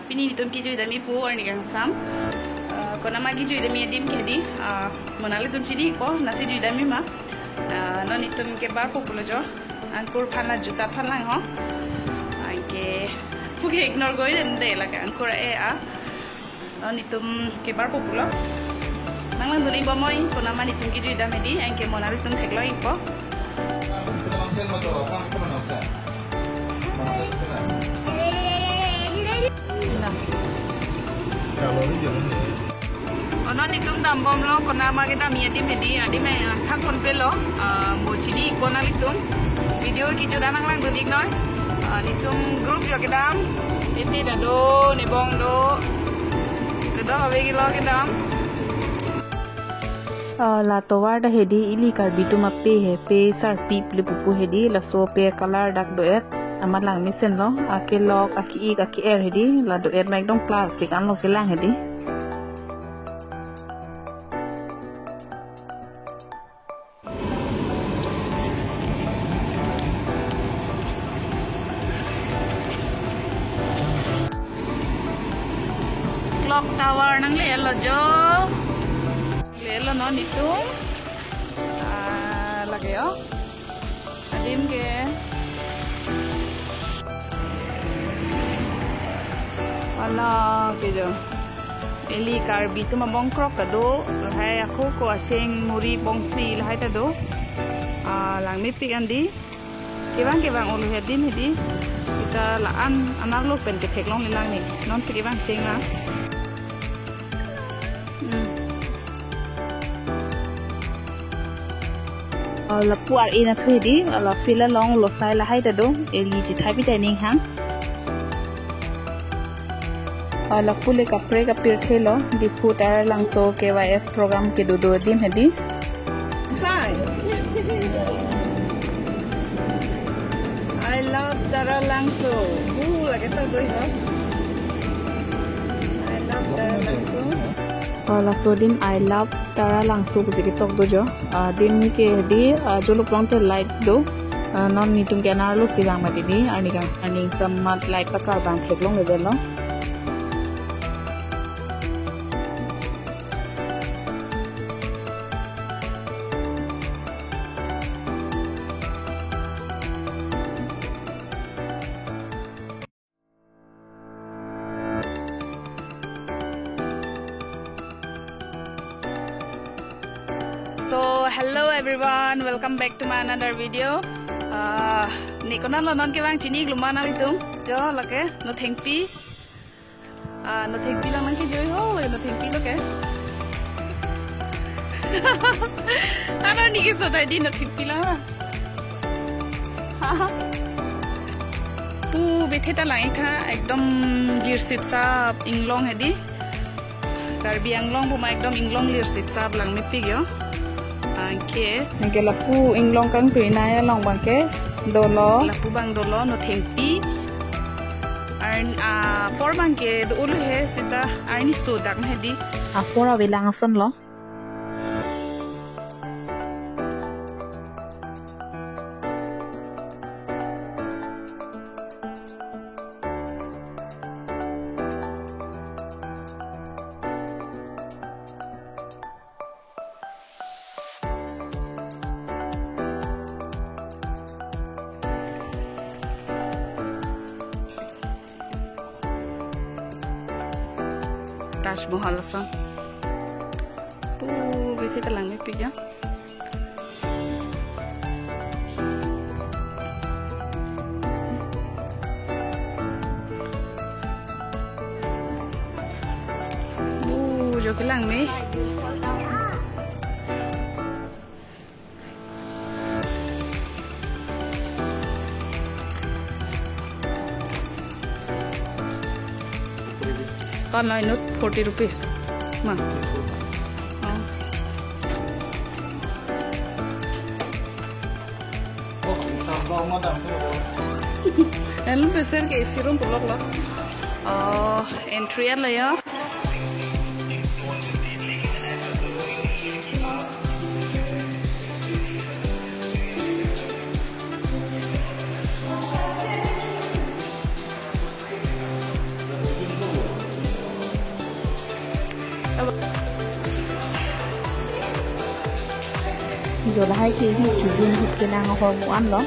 Pini nitum kiju dami pu arni gansam. Kona magi ju dami dim kedi. Monali tum sini ko nasi ju dami ma. Non nitum ke bar pu pulo jo. Angkur phana juta phana ho. Angke puke ignore goi den de la angkur a. Non nitum ke bar pu pulo. Nanglang duni bomoi kona ma nitum kiju dami di angke monali tum theklo ipo. Ono nitum dam bom lo kona ma kita miati medi adi me thak kon pelo mochini kona nitum video kiju danang lang dudik noi nitum group jo kedam titi dado ni bong do kedo habe gilo kedam la towar da hedi ili kar bitu mappe he pe sar pip le pupu hedi la so pe color dak do et amat lang misen lo ake lok aki er hedi la do et mek dong klar pik an lo ke lang hedi clock tower nang le lo jo le lo no nitum lage yo adim ke ala ke jo eli kar bitu ma bong krok ka do hai aku ko acheng muri bong si lai ta do lang mi pik andi kebang olu hedin hedi kita laan anak lo pen ke theklong lilang ni non si kebang cheng na la puar ina thui di la fila long lo sai la hai ta do eli ji thai bi dining hang la pule ka pre ka pir thelo di futar lang so KYF program ke do dim hedi hi I love Tara Langso like ito do ho I love Tara Langso la so dim I love Tara Langso ke tok do jo dim ke di jolo plante light do non nitum ke na lo silang mati di ani gang aning sammat light ka kar bang theklong le lo So hello everyone, welcome back to my another video. Nikona lonon ke bang chini glumana litum jo lake no thengpi lang nang ke joi ho no thengpi loke ana ni ke sodai di no thengpi la pu betheta lai kha ekdom leadership sa inglong hedi karbi anglong bu ma ekdom inglong leadership sa lang mi pigyo angke nge lapu inglong kang tu inaya long bangke dolo lapu bang dolo no thengpi arn por bangke do ulu he sita arni so dak hedi apora bilang son lo Taj Mahal sa pu bete talang mi pigya bu jo kelang mi online note 40 rupees ma Elu besar ke isirum pulok lo entry lah ya rồi là hai cái chủ duyên hụt cái năng hồi muốn ăn đó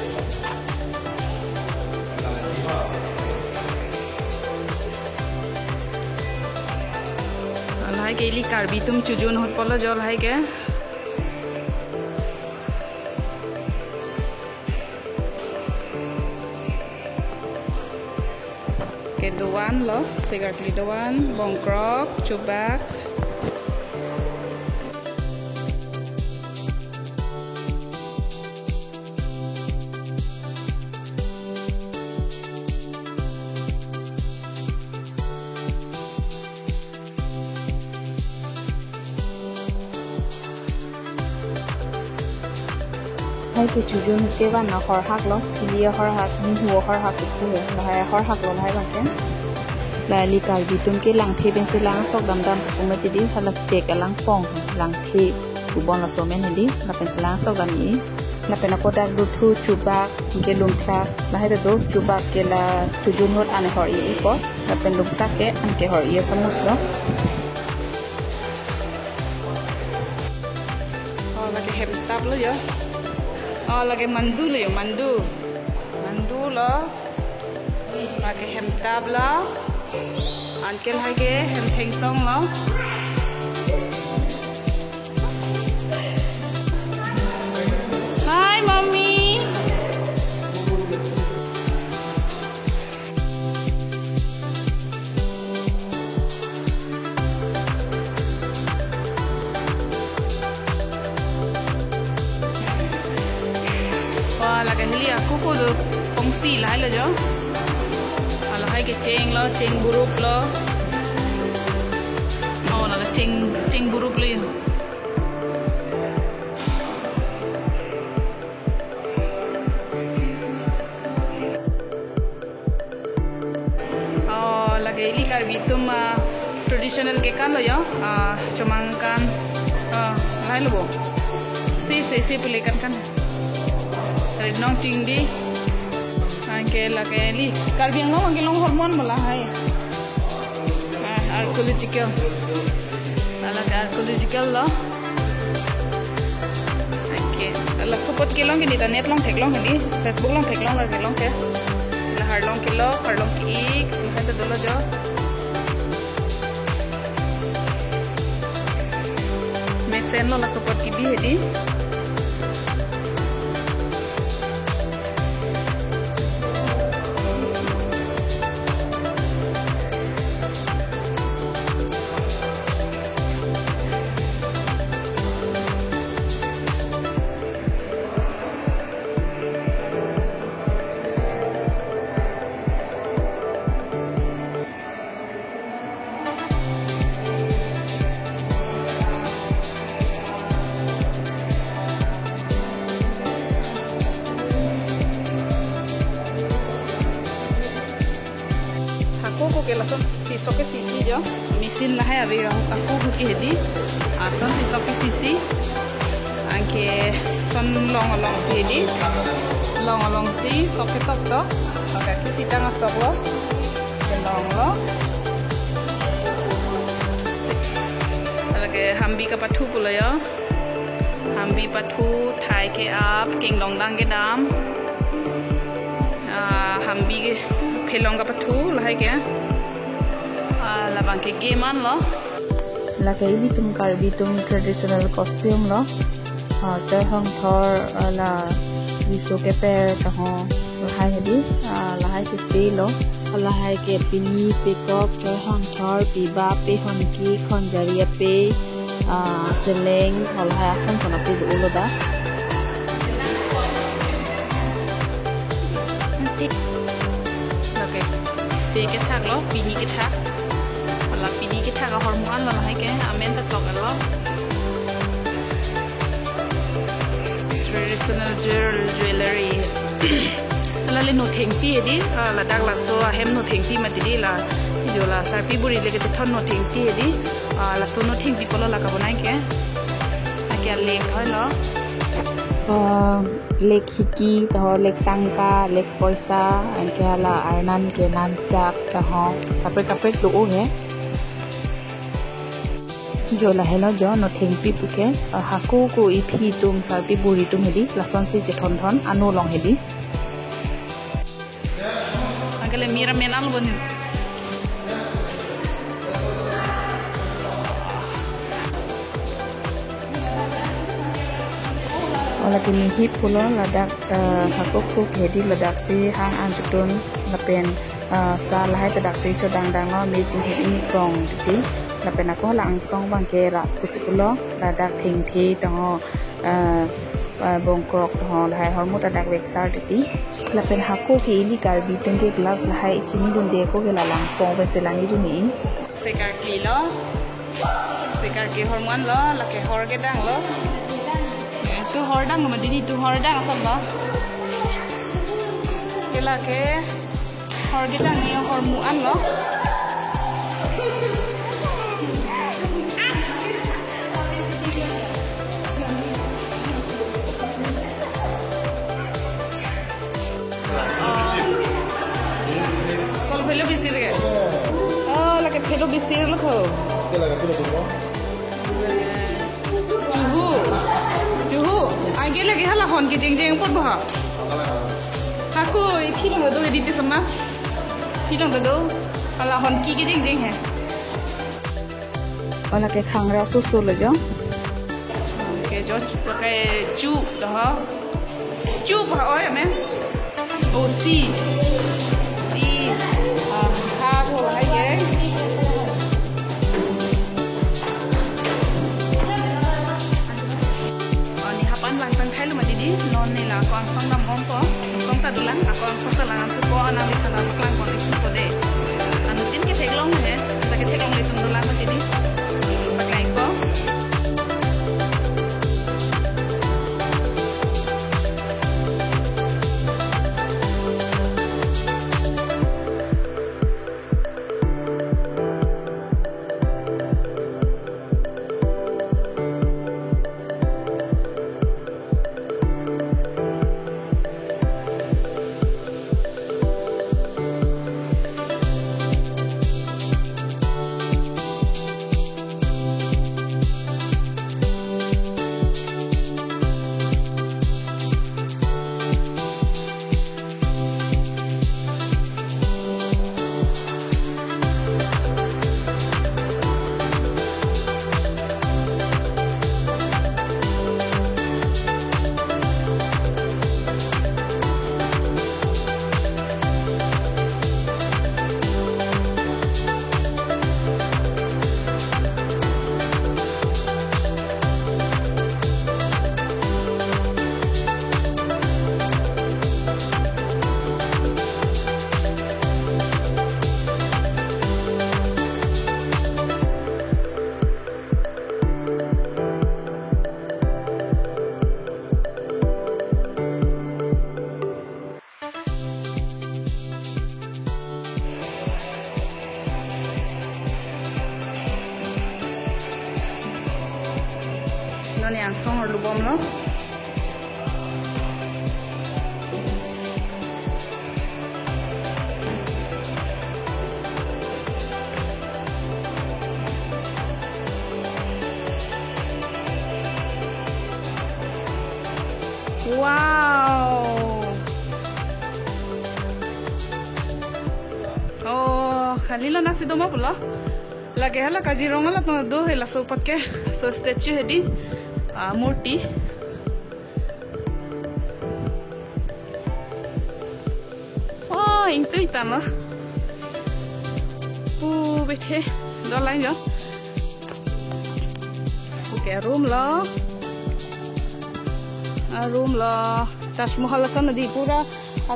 hai cái ly cà bi tum chủ duyên hụt polo cho hai cái doan lo segar kli doan bongkrok chubak hai cái chủ duyên cái van nó hor hak lo thì hor hak ni hùa hor hak cái là hai hor hak lo hai bằng cái là li cà bi tum cái lăng thê bên sẽ lăng sọc đầm đầm cũng mới đi hay là check cái lăng phong lăng thê của bọn là số men đi là bên sẽ lăng sọc đầm ý là bên nó có đang đút thu chubak cái lùm thạc là hai đứa chubak cái là chủ duyên hot anh hor ý có là bên lùm thạc cái anh cái hor ý samus lo là cái hẹp tap lo vậy lagi mandu le mandu lo lagi hem tab lo ankel hai ke hem theng song lo hi mommy là cái heli aku ko do pongsi lai lo jo ala hai cái cheng burup lo là cái cheng burup lo là cái heli kar bitum traditional ke kan lo yo chomang kan lai lo bo si pule kan nong ching di angke la ke li karbiang lo angke long hormon mala hai archaeological ala archaeological lo angke la support ke long ke ni ta net long thek long ke di facebook long thek long la ke la har long ki ha ta dolo jo me sen lo la support ki bi he di que la son si so que si yo mi sin la hai ave aku que hedi son si so que si anche son long hedi long si so que tok to okay que si tanga so lo que long lo lagi hambi ka pathu pula yo hambi pathu thai ke ap king dong dang ke dam hambi ke phelong ka pathu la hai ke là bằng cái game ăn lo là cái bitum kar bitum traditional costume lo chơi hong thor là viso ke per ta ho hai hedi là hai cái pe lo là hai cái pini peacock chơi hong thor pi ba pe hon ki khon jaria pe seleng là hai asan chona pe do lo da okay pe cái thang lo pini cái thang là pini cái thang hormone là hai cái amen ta tộc lo traditional jewelry là lên nốt theng pi đi là đang là so hem nốt theng pi mà đi là video là sarpi buri le cái thon nốt theng pi đi là so nốt theng pi polo là cái bonai cái lek thôi lo lek hiki to lek tangka lek poisa anh kia là arnan ke nan sak ta ho kapre do he jo la helo jo no thengpi puke haku ko ipi tum sarpi buri tum hedi lason si che thon thon anu long hedi agale mira menal boni ola kini hi pulo ladak haku ko hedi ladak si hang anjutun lapen sa lahai tadak si chodang dang no mejing hedi kong ti lapen ako lang song bangke ra kusipulo ladak thing thi tong bong krok ho lahai hormut tadak weksar ti lapen haku ki li karbi tungke glass lahai chini dun de ko gela lang pong be selangi juni sekar ki hormon lo lake hor ke dang lo tu hor dang ma didi tu hor dang asal lo ke lake hor ke dang ni hormuan lo kalau pelo bisir ke lake pelo bisir lo ko juhu age lagi hala hon ki jeng jeng pot bah haku philong do di tisma philong do hala hon ki jeng jeng hai ola ke khangra su su lo jo ke jo ke chu đó chu bah oi ame o si ha tho hai ye non ni la kon song nam hom ko song ta dilang akon song ta lang tu ko ana mi kana maklang kon ni ko de anu tin ke theglong he sa ke theglong le tum dola ma tini maklang ko non yang song lu bom lo wow oh khalilo nasi doma pula lage hala Kaziranga la to do hela so patke so statue hedi murti oh intu itama pu bethe do lain jo oke room lo Taj Mahal san di pura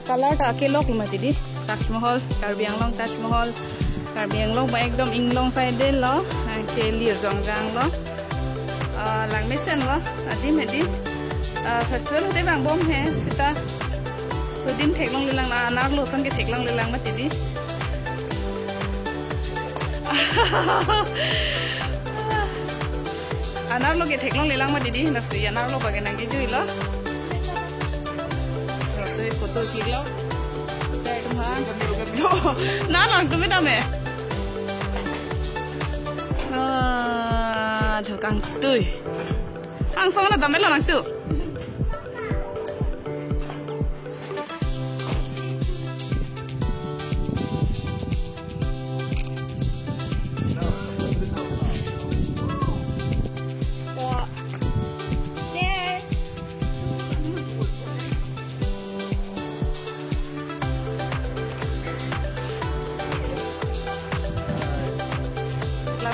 color ta ke lok mati di Taj Mahal Karbi Anglong Taj Mahal Karbi Anglong ba ekdom inglong side lo ke lir jong jang lo lang mesen lo adim hedi festival hote bang bom he sita so dim theklong lilang na anak lo sang ke theklong lilang mati di anak lo ke theklong lilang mati di nasi anak lo bagen nang jui lo to photo kilo side ma na lang tu me dame cho càng tươi hàng xong là tao mới là năng tự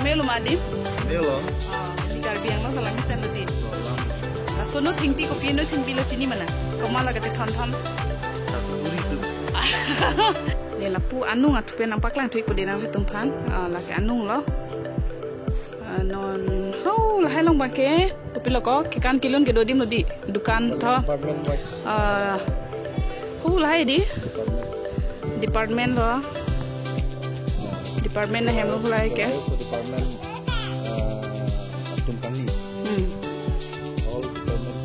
melo madim Melo. di garbiang lo kalau misalnya nanti so no tinggi kopi no tinggi lo sini mana kau malah kata thon Satu duri tu. le la pu anung atu pe nampak lang thui ko de na tumpan la ke anung lo non hau la hai long ba ke kopi lo ko ke kan kilon ke do dim lo di dukan tho Apartment wise. hu la hai di department lo department na hem lo hu la hai ke Department Abdul Kani. All departments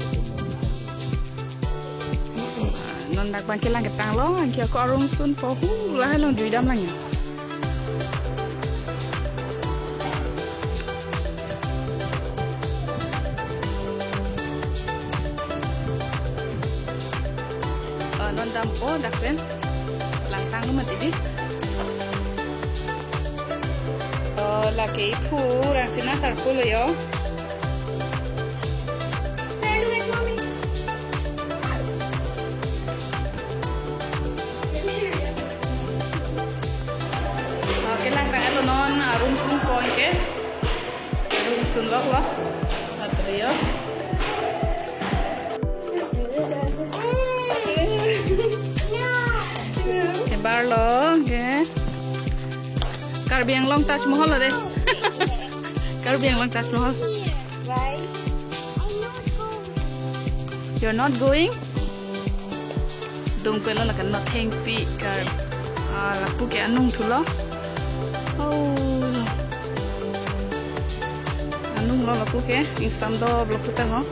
non dak ban ke lang ke tang lo an kia ko arung sun po hu la hai long dui dam lang ya non dam po dak ben lang tang lo mati di la ke pu rang sina sar pu lo yo ke lang rang lo non room sun po ke room sun lo lo atri yo ke bar lo ke Karbiang Long Taj Mahal lah deh. Karbiang Long Taj Mahal. Right? You're not going? Dong pelo nak not hang pi kar. Lapu ke anung tu lo. Oh. Anung lo lapu ke. Insam do blok tu tengok.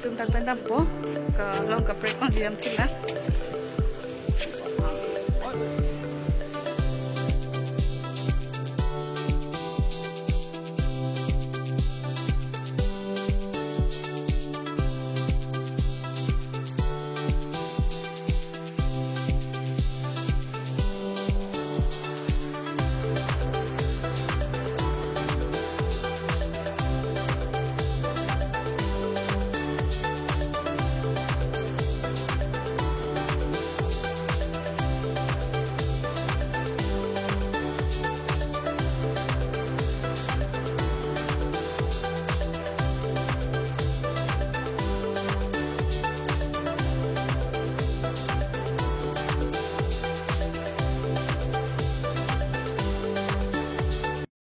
Chúng ta bên đâm bố long cà prek con gì em thích lắm